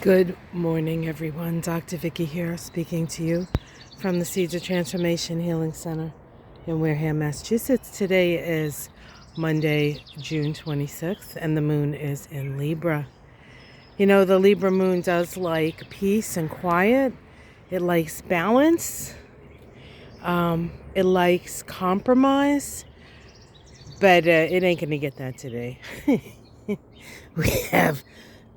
Good morning, everyone. Dr. Vicky here, speaking to you from the Seeds of Transformation Healing Center in Wareham, Massachusetts. Today is Monday, June 26th, and the moon is in Libra. You know, the Libra moon does like peace and quiet. It likes balance. It likes compromise, but it ain't going to get that today. We have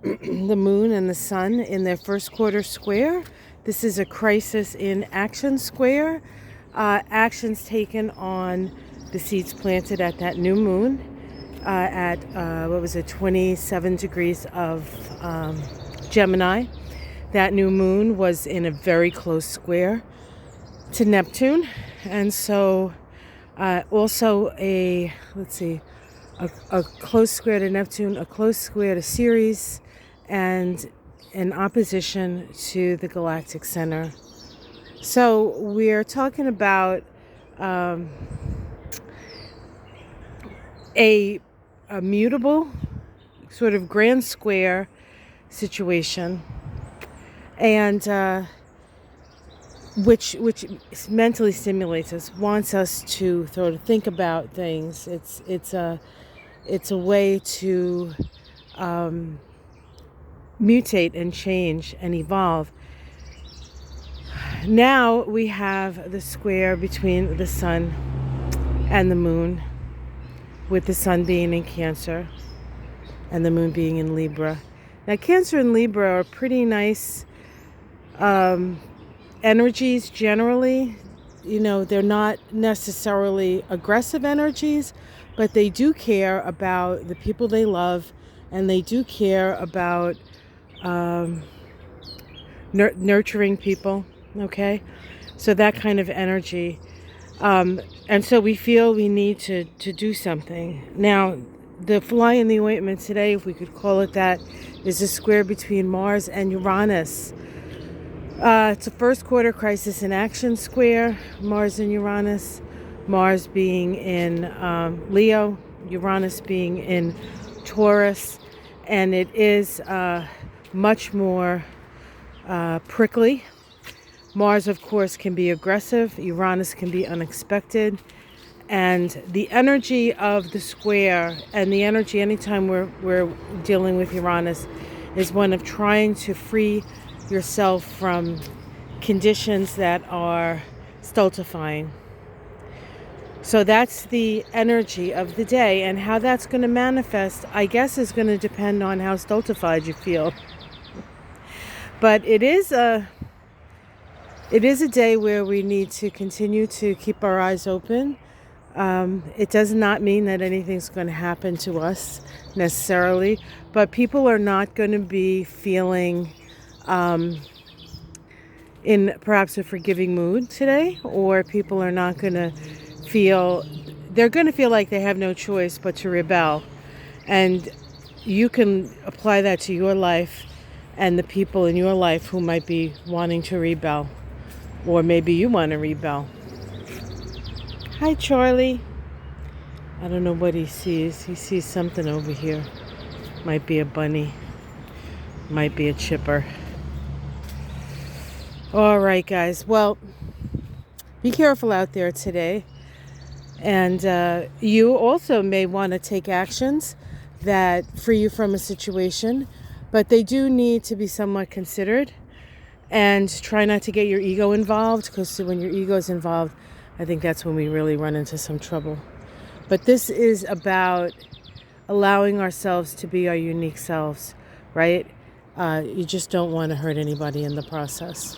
the moon and the sun in their first quarter square. This is a crisis in action square. Actions taken on the seeds planted at that new moon at 27 degrees of Gemini. That new moon was in a very close square to Neptune, and so also a close square to Neptune, a close square to Ceres, and in opposition to the galactic center. So we're talking about a mutable sort of grand square situation, and which mentally stimulates us, wants us to sort of think about things. It's a way to mutate and change and evolve. Now we have the square between the sun and the moon, with the sun being in Cancer and the moon being in Libra. Now Cancer and Libra are pretty nice energies generally. You know, they're not necessarily aggressive energies, but they do care about the people they love, and they do care about nurturing people, okay? So that kind of energy. And so we feel we need to do something. Now, the fly in the ointment today, if we could call it that, is a square between Mars and Uranus. It's a first quarter crisis in action square, Mars and Uranus. Mars being in Leo, Uranus being in Taurus, and it is much more prickly. Mars, of course, can be aggressive. Uranus can be unexpected. And the energy of the square, and the energy anytime we're dealing with Uranus, is one of trying to free yourself from conditions that are stultifying. So that's the energy of the day, and how that's going to manifest, I guess, is going to depend on how stultified you feel. But it is a day where we need to continue to keep our eyes open. It does not mean that anything's going to happen to us necessarily, but people are not going to be feeling in perhaps a forgiving mood today, or people are not going to they're going to feel like they have no choice but to rebel. And you can apply that to your life and the people in your life who might be wanting to rebel, or maybe you want to rebel. Hi, Charlie. I don't know what he sees. He sees something over here. Might be a bunny. Might be a chipper. All right, guys. Well, be careful out there today. And you also may want to take actions that free you from a situation, but they do need to be somewhat considered. And try not to get your ego involved, because when your ego is involved, I think that's when we really run into some trouble. But this is about allowing ourselves to be our unique selves, right? You just don't want to hurt anybody in the process.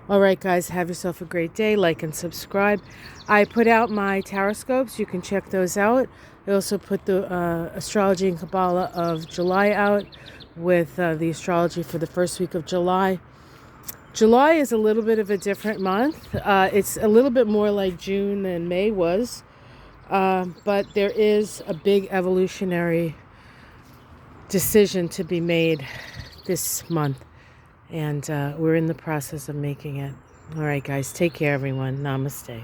All right, guys, have yourself a great day. Like and subscribe. I put out my tarot scopes. You can check those out. I also put the Astrology and Kabbalah of July out, with the astrology for the first week of July. July is a little bit of a different month. It's a little bit more like June than May was. But there is a big evolutionary decision to be made this month. And we're in the process of making it. All right, guys, take care, everyone. Namaste.